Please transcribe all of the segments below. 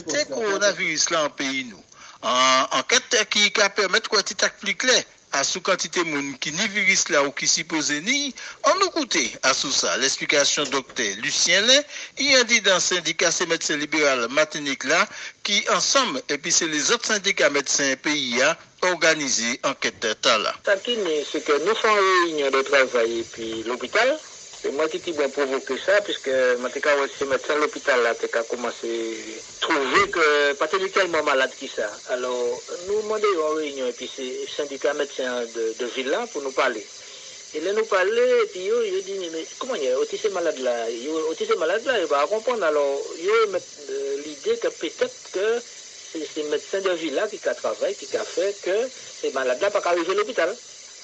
C'est coronavirus là en pays nous. En enquête qui permet quoi plus clair à sous quantité de monde qui ni virus là ou qui suppose ni, on nous coûte à sous ça. L'explication docteur Lucien Lin, il a dit dans le syndicat c'est médecins libéral Martinique là, qui ensemble, et puis c'est les autres syndicats médecins pays là, organisé enquête de temps là. C'est que nous faisons une réunion de travail et puis l'hôpital. C'est moi qui t'ai provoqué ça, puisque maintenant aussi médecin l'hôpital là, tu as commencé à trouver que pas tellement malade qui ça. Alors, nous demandons en réunion, et puis c'est le syndicat médecin de ville là pour nous parler. Et là, nous parler, et puis ils disent, mais comment il y a autisme malade là? Autisme malade là, il va comprendre. Alors, ils mettent l'idée que peut-être que c'est ces médecins de ville là qui travaillent, qui a fait que ces malades là ne peuvent pas arriver à l'hôpital.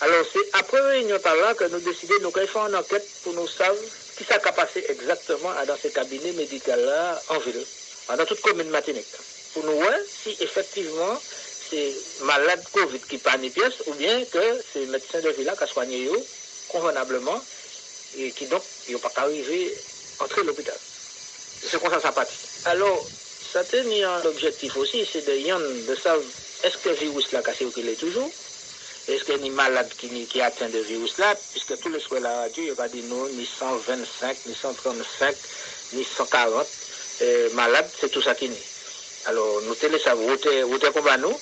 Alors, c'est après réunion par là que nous décidons de faire une enquête pour nous savoir qui s'est passé exactement dans ces cabinets médicaux-là en ville, dans toute commune Martinique. Pour nous voir si effectivement c'est malade Covid qui pas ni pièce ou bien que c'est médecin de ville qui a soigné convenablement et qui donc n'ont pas arrivé à entrer à l'hôpital. C'est comme ça partit. Alors, ça tenait un objectif aussi, c'est de savoir est-ce que le virus là a circulé toujours. Est-ce qu'il y a des malades qui atteignent le virus là, puisque tous les soirs la radio, il y a dit non, ni 125, ni 135, ni 140 malades, c'est tout ça qui n'est. Alors, nous télé ça, vous combat nous.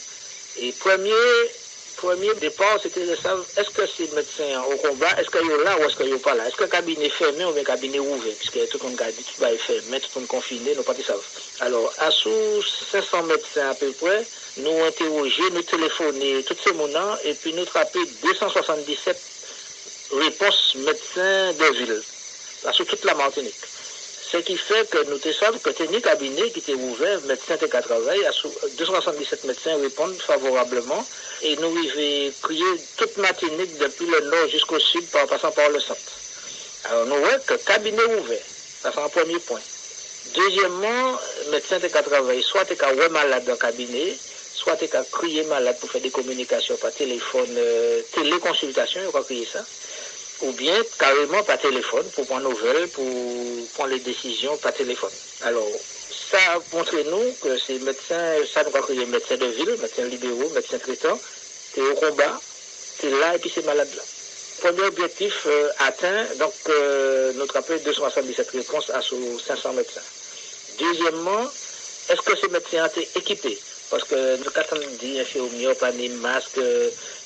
Et premier départ, c'était de savoir est-ce que ces médecins au combat, est-ce qu'ils sont là ou est-ce qu'ils sont pas là? Est-ce que le cabinet est fermé ou le cabinet est ouvert? Puisque tout le monde a dit tout est fermé, tout le monde confiné, nous pas de savoir. Alors, à sous 500 médecins à peu près, nous interroger, nous téléphoner, tous ces moments, et puis nous trapper 277 réponses médecins de ville, là, sur toute la Martinique. Ce qui fait que nous savons que c'est un cabinet qui était ouvert, médecins qui travaillent, 277 médecins répondent favorablement, et nous avons crié toute Martinique depuis le nord jusqu'au sud, en passant par le centre. Alors nous voyons que le cabinet ouvert, ça c'est un premier point. Deuxièmement, médecins qui travaillent, soit tu es malade dans le cabinet, soit tu as crié malade pour faire des communications par téléphone, téléconsultation, on va crier ça, ou bien carrément par téléphone pour prendre nouvelles, pour prendre les décisions par téléphone. Alors, ça montre nous que ces médecins, ça nous va crier médecins de ville, médecins libéraux, médecins traitants, tu es au combat, tu es là et puis c'est malade là. Premier objectif atteint, donc notre appel 277 réponses à 500 médecins. Deuxièmement, est-ce que ces médecins ont été équipés? Parce que nous avons dit infirmiers, pas de masque,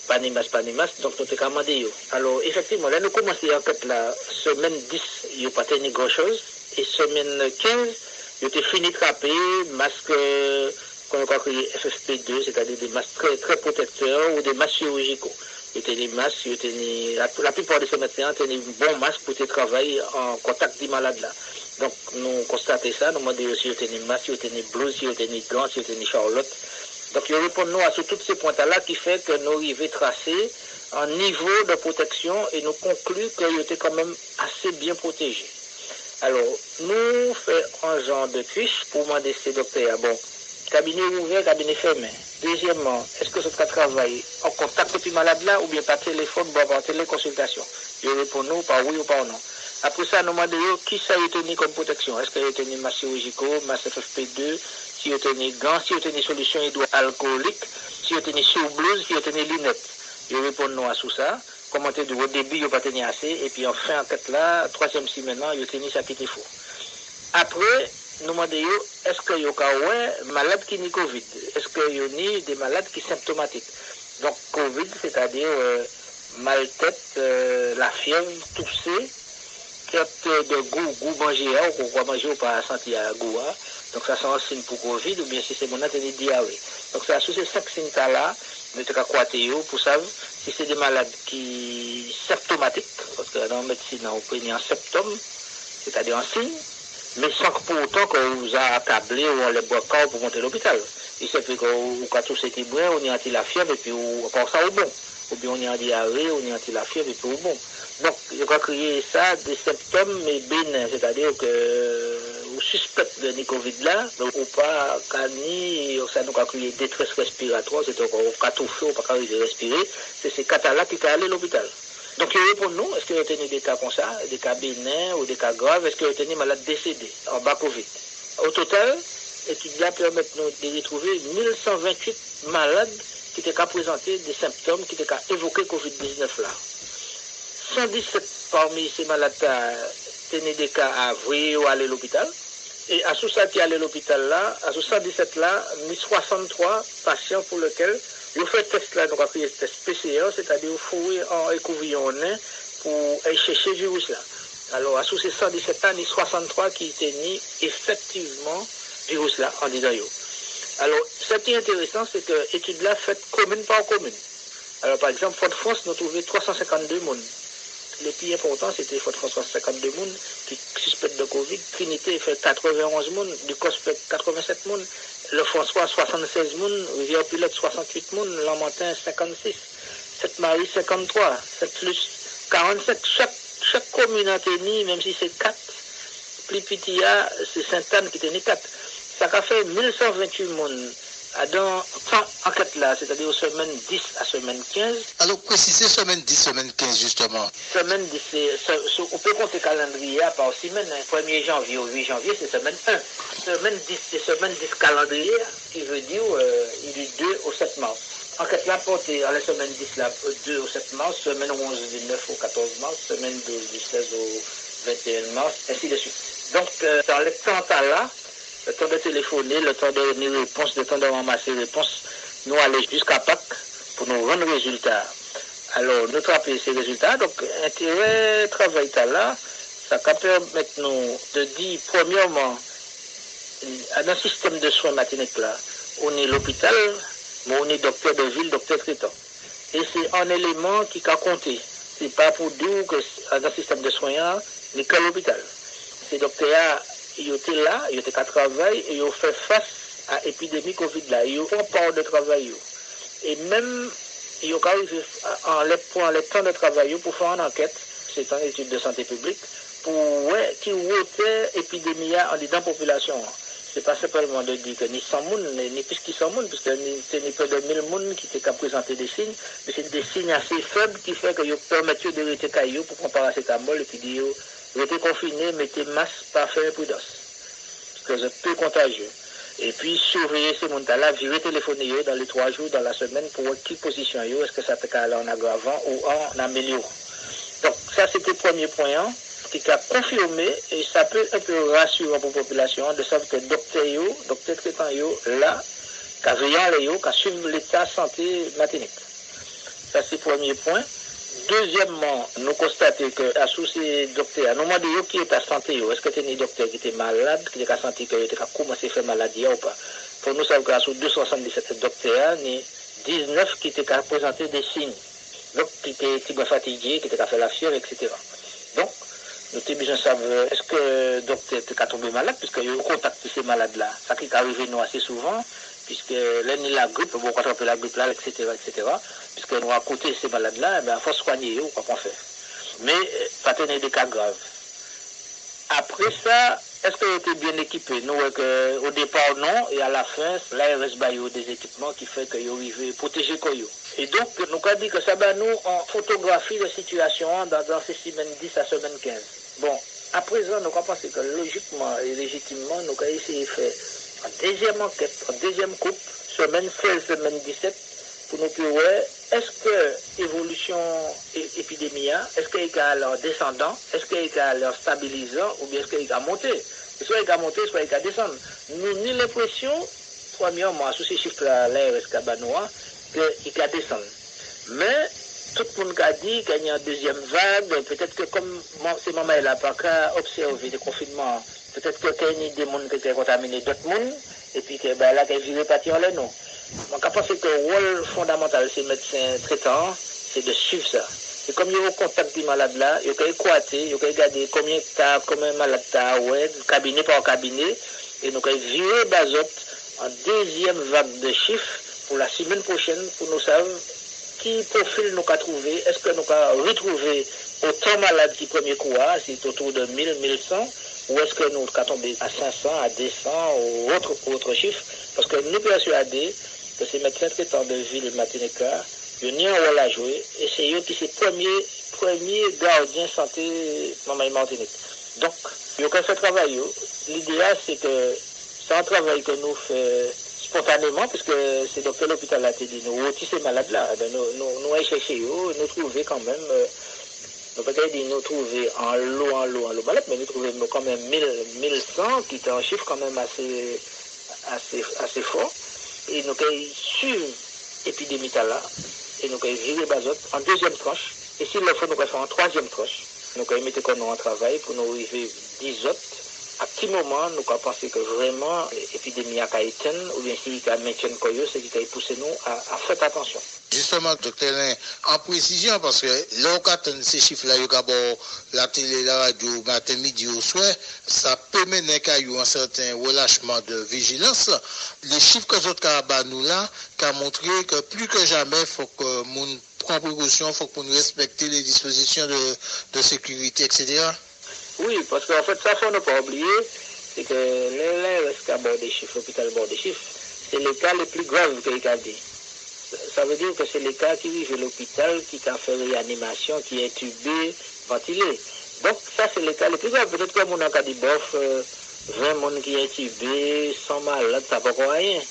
pas de masque, donc nous avons commandé. Alors, effectivement, là, nous commençons l'enquête la semaine 10, il n'y a pas tenu grand-chose, et semaine 15, il a fini de trapper, masque, qu'on a créé FFP2, c'est-à-dire des masques très, très protecteurs ou des masques chirurgicaux. Il y a des masques, la plupart de ces médecins ont des bons masques pour travailler en contact des malades là. Donc, nous constatons ça, nous demandons aussi si il y a des masques, si il y a des blouses, si il y a des gants, si il y a des charlottes. Donc, il répond nous à tous ces points-là qui fait que nous arrivons à tracer un niveau de protection et nous concluons qu'il était quand même assez bien protégé. Alors, nous faisons un genre de fiche pour demander ces docteurs, bon, cabinet ouvert, cabinet fermé. Deuxièmement, est-ce que ce travail en contact avec le malade là ou bien par téléphone ou par téléconsultation? Il répond nous par oui ou par non. Après ça, nous demandons qui ça a tenu comme protection. Est-ce qu'il y a tenu masque chirurgicaux, masque FFP2, si il y a tenu gants, si il y a tenu solution hydroalcoolique, si il y a tenu sous-blouse, si il y a tenu lunettes. Il répond non à tout ça. Commenter au début, il n'y a pas tenu assez. Et puis en fin enquête là, troisième semaine, il y a tenu ça qui était faux. Après, nous demandons est-ce qu'il y a malade qui n'est Covid? Est-ce qu'il y a des malades qui sont symptomatiques? Donc Covid, c'est-à-dire mal tête, la fièvre, tousser, de goût manger, ou quoi manger ou pas sentir à goût. Donc ça c'est un signe pour Covid ou bien si c'est mon atteinte diarrhée. Donc c'est à ces 5 signes-là, nous devons croiter pour savoir si c'est des malades qui symptomatiques, parce que dans la médecine on peut un symptôme, c'est-à-dire un signe, mais sans que pour autant qu'on vous a accablé ou on les boit corps pour monter à l'hôpital. Il se fait qu'on a tous été bon, on y a la fièvre et puis on pense ça au bon. Ou bien on y a diarrhée, on y a la fièvre et puis au bon. Donc, il va créer ça des symptômes mais bénins, c'est-à-dire que vous suspectez le Covid là, ou pas, ça nous a créé détresse respiratoire, c'est-à-dire qu'on a tout fait, on pas arriver à respirer, c'est ces cas-là qui sont allés à l'hôpital. Donc, il répond nous, est-ce qu'il y a tenu des cas comme ça, des cas bénins ou des cas graves, est-ce qu'il y a tenu malade décédé en bas Covid? Au total, étude là permet de retrouver 1128 malades qui étaient qu'à présenter des symptômes, qui étaient qu'à évoquer Covid-19 là. 117 parmi ces malades tenaient des cas à vrai ou aller à l'hôpital. Et à tout ça qui allait à l'hôpital là, à 117 là, 63 patients pour lesquels ils ont fait test là, donc on a fait test PCR, c'est-à-dire fouiller en écouvillon pour aller chercher le virus là. Alors à tous ces 117 ans, il y a 63 qui tenaient effectivement virus là en disant yo. Alors ce qui est intéressant, c'est que l'étude là faite commune par commune. Alors par exemple, Fort-de-France, nous trouvons 352 personnes. Le plus important, c'était Fort-de-France 352 personnes qui suspectent de Covid. Trinité fait 91 personnes, Ducos fait 87 personnes, Le François 76 personnes, Rivière-Pilote 68 personnes, Lamentin 56, Sainte-Marie 53, Sainte-Luce 47. Chaque commune a tenu, même si c'est 4, plus petit, c'est Sainte-Anne qui tenait 4. Ça a fait 1128 personnes dans enquête là, c'est-à-dire aux semaines 10 à semaine 15. Alors, précisez semaine 10, semaine 15, justement. Semaine 10, on peut compter calendrier par semaine. 1er janvier au 8 janvier, c'est semaine 1. Semaine 10, c'est semaine 10 calendrier, qui veut dire du 2 au 7 mars. Enquête là portée à la semaine 10, là, 2 au 7 mars, semaine 11 du 9 au 14 mars, semaine 12 du 16 au 21 mars, ainsi de suite. Donc, dans le temps là, le temps de téléphoner, le temps de donner réponse, le temps de ramasser réponse, nous allons jusqu'à Pâques pour nous rendre résultats. Alors, nous traiter ces résultats. Donc, intérêt travail là, ça permet nous de dire, premièrement, dans le système de soins matiniques là, on est l'hôpital, mais on est docteur de ville, docteur traitant. Et c'est un élément qui a compté. C'est pas pour dire que dans le système de soins, n'est que l'hôpital. Ces docteurs, ils étaient là, ils étaient à travail et ils ont fait face à l'épidémie Covid là. Ils ont part de travail. Et même, ils ont arrivé en les temps de travail pour faire une enquête, c'est une étude de santé publique, pour voir qui était l'épidémie en dedans la population. C'est pas simplement de dire que ni 100 personnes, ni plus que 100 personnes, parce que ni peu de 1000 personnes qui étaient présenté des signes, mais c'est des signes assez faibles qui font que ils permettent de rester caillou pour prendre paracétamol et puis dire rester confiné, mettez masque, pas faire prudence. Parce que c'est peu contagieux. Et puis surveiller ces gens-là, virer téléphoner dans les 3 jours, dans la semaine, pour voir quelle position est-ce que ça peut aller en aggravant ou en améliorant. Donc ça c'était le premier point. Qui a confirmé, et ça peut être un peu rassurant pour la population, de savoir que docteur traitant là, qui a veillé qui a suivi l'état santé matinique. Ça c'est le premier point. Deuxièmement, nous constatons que à sous ces docteurs, nous demandons qui est à santé, est-ce que c'est des docteurs qui étaient malades, qui étaient à santé, qui étaient commencé à faire maladie ou pas. Pour nous savoir qu'à sous 277 docteurs, il y a 19 qui étaient à présenter des signes. Donc, qui étaient fatigués, qui étaient à faire la fièvre, etc. Donc, nous avons besoin de savoir, est-ce que le docteur est tombé malade, puisqu'il y a eu contact de ces malades-là. Ça qui est arrivé nous assez souvent, puisque l'année la grippe, on va attraper la grippe là, etc., puisque nous avons côté ces malades-là, il faut soigner, on va faire. Mais, pas tenir des cas graves. Après ça, est-ce qu'ils étaient bien équipés? Nous, au départ, non, et à la fin, l'ARS a des équipements qui font qu'ils arrivent à protéger Koyo. Et donc, nous avons dit que ça va nous en photographie de situation dans ces semaines 10 à semaine 15. Bon, à présent, nous avons pensé que logiquement et légitimement, nous avons essayé de faire une deuxième enquête, une deuxième coupe, semaine 16, semaine 17, pour nous dire, est-ce que l'évolution épidémique, est-ce qu'elle est à leur descendant, est-ce qu'elle est à leur stabilisant, ou bien est-ce qu'elle est à monter? Soit elle est à monter, soit elle est à descendre. Nous avons l'impression, premièrement, sous ces chiffres-là, l'ARS Kabanoa, qu'il est à descendre. Mais, tout le monde a dit qu'il y a une deuxième vague, peut-être que comme ces mamans là pas qu'à observer des confinements, peut-être qu'il y a des gens qui ont contaminé d'autres mondes, et puis que là, qu'ils vivent partir en l'air, non. Donc, je pense que le rôle fondamental de ces médecins traitants, c'est de suivre ça. Et comme il y a au contact des malades là, il y a équater, il y a regarder combien de malades t'as, cabinet par cabinet, et nous avons viré Bazot en deuxième vague de chiffres pour la semaine prochaine, pour nous savoir qui profil nous avons trouvé, est-ce que nous avons retrouvé autant de malades qui premier coup, c'est autour de 1000, 1100, ou est-ce que nous avons tombé à 500, à 200, ou autre chiffre, parce que nous persuadés que ces médecins traitants de ville Martiniquais, ils ont un rôle à jouer, et c'est eux qui sont les premiers gardiens santé dans Martinique. Donc, ils ont fait ce travail. L'idéal, c'est que c'est un travail que nous faisons spontanément, puisque c'est docteur l'hôpital a dit nous, ces malades-là, nous allons chercher, nous trouver quand même, nous peut-être nous trouver en lot malade, mais nous trouvons quand même 1100, qui est un chiffre quand même assez fort, et nous allons suivre l'épidémie là, et nous allons virer Bazot en deuxième tranche, et s'il le faut, nous allons faire en troisième tranche. Nous allons mettre en travail pour nous arriver 10 autres. À quel moment nous avons pensé que vraiment l'épidémie a été ou bien si elle maintient c'est qui a poussé nous à faire attention. Justement, docteur Lin, en précision, parce que là, quand ces chiffres-là, il y a la télé, la radio, matin, midi au soir, ça peut mener à un certain relâchement de vigilance. Les chiffres que vous avez nous là, qui ont montré que plus que jamais, il faut que nous prenions précaution, il faut que nous respections les dispositions de sécurité, etc. Oui, parce qu'en fait, ça, il ne faut pas oublier, c'est que les risques à bord des chiffres, l'hôpital à bord des chiffres, c'est le cas le plus grave qu'il a dit. Ça veut dire que c'est le cas qui vivent à l'hôpital, qui a fait réanimation, qui est intubé, ventilé. Donc, ça, c'est le cas le plus grave. Peut-être que mon cas dit bof, 20 personnes qui est intubé, 100 malades, ça ne va pas rien.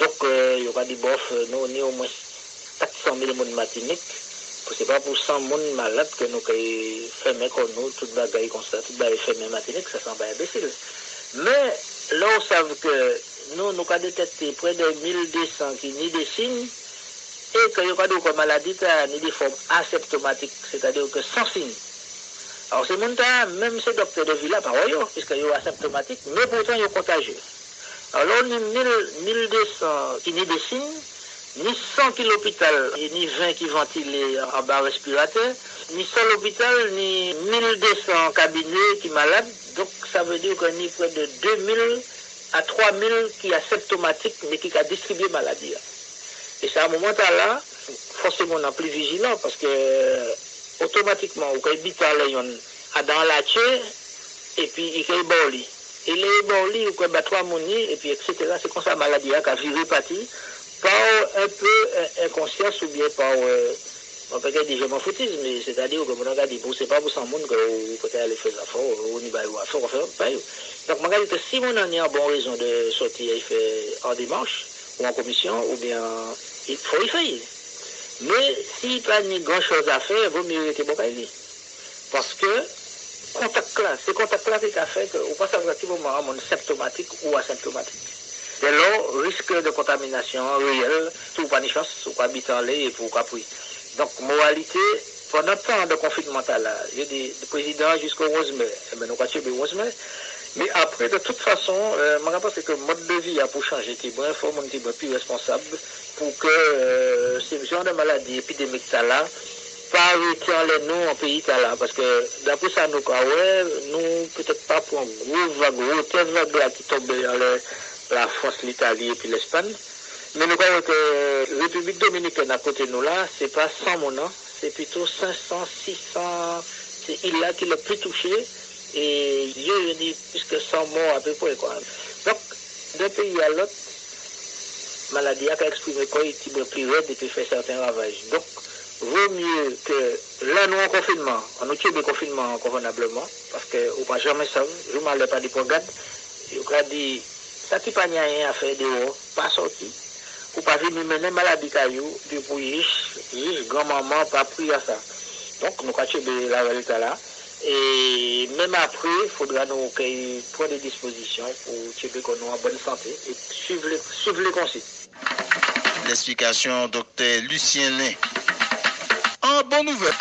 Donc, il y aura des bof, nous, on est au moins 400 000 personnes matiniques. Ce n'est pas pour 100 personnes malades que nous faisons comme nous, toute bagaille comme ça, toute bagaille fermée matinique, ça semble imbécile. Mais là, on sait que nous avons détecté près de 1200 qui n'ont des signes et qu'il n'y a pas de maladie ni des formes asymptomatiques, c'est-à-dire que sans signes. Alors, ces gens-là, même ces docteurs de ville, par exemple, puisqu'ils sont asymptomatiques, mais pourtant ils sont contagieux. Alors là, on a 1200 qui n'ont des signes, ni 100 qui l'hôpital, ni 20 qui ventilent en bas respirateur, ni 100 l'hôpital, ni 1200 cabinets qui malades. Donc, ça veut dire qu'on a près de 2000 à 3000 qui sont asymptomatiques, mais qui ont distribué maladie. Et c'est à un moment là, forcément, on est plus vigilant parce que automatiquement, on habite dans la chair et puis il y a borli. Et les borli, on a 3 monies et puis etc. C'est comme ça la maladie qui a viré partie par un peu inconscience ou bien par on peut dire des gens foutisme, mais c'est-à-dire que mon gars dit bon, c'est pas pour 100 monde que vous pouvez aller faire ça fort, on y va faire pas. Donc mon gars dit que si mon en a une bonne raison de sortir, il fait en démarche ou en commission ou bien il faut y faire. Mais s'il n'y a pas grand chose à faire, il vaut mieux que bon parce que ces contacts-là, c'est qu'à fait qu'on passe à un moment à mon symptomatique ou asymptomatique. Dès lors, risque de contamination réelle, tout pas de chance, ou pas habiter en l'air et pour qu'après. Donc, moralité, pendant le temps de confinement, là, j'ai dit, le président jusqu'au 11 mai, nous avons tué le 11 mai, mais après, de toute façon, je pense que le mode de vie a pour changer, il faut être plus responsable pour que ces genre de maladies épidémiques là, pas arrêter les nous en pays là, parce que d'après ça, nous peut-être pas pour un gros test vague qui tombe dans la France, l'Italie et puis l'Espagne. Mais nous croyons que la République dominicaine à côté de nous là, c'est pas 100 mon c'est plutôt 500, 600, c'est il là qui l'a plus touché. Et Dieu dit plus que 100 morts à peu près quoi. Donc, d'un pays à l'autre, maladie a exprimé quoi, il est plus raide et peut faire certains ravages. Donc, vaut mieux que là nous en confinement, on tue le confinement convenablement, parce qu'on ne va jamais savoir, je ne m'en pas des programmes, je crois dit, ça qui pas rien à faire dehors, pas sorti. Ou pas venir mener maladie caillou, depuis grand-maman, pas pris à ça. Donc, nous avons la réalité là. Et même après, il faudra nous prendre des dispositions pour que nous soyons en bonne santé et suivre les consignes. L'explication, docteur Lucien Lin. En bonne nouvelle.